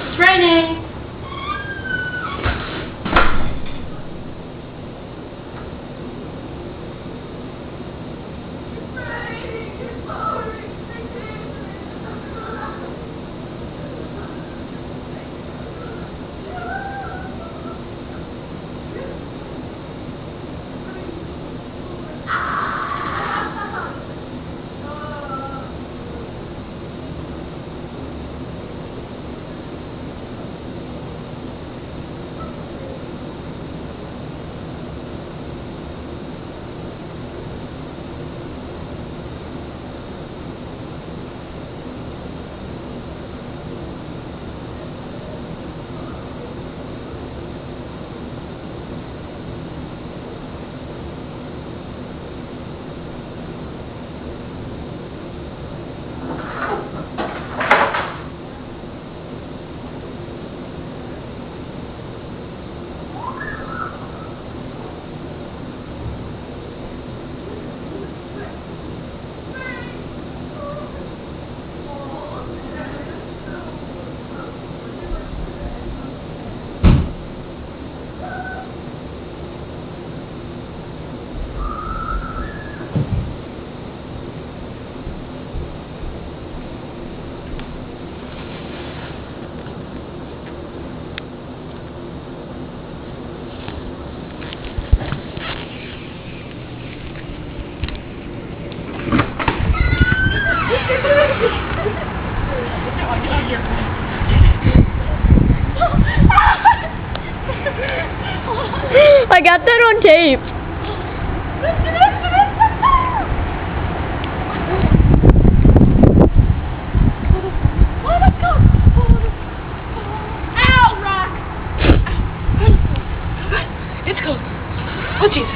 It's raining. I got that on tape. It's cold. Oh, Jesus.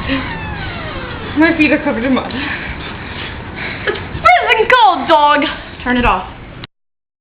My feet are covered in mud. It's freezing cold, dog. Turn it off.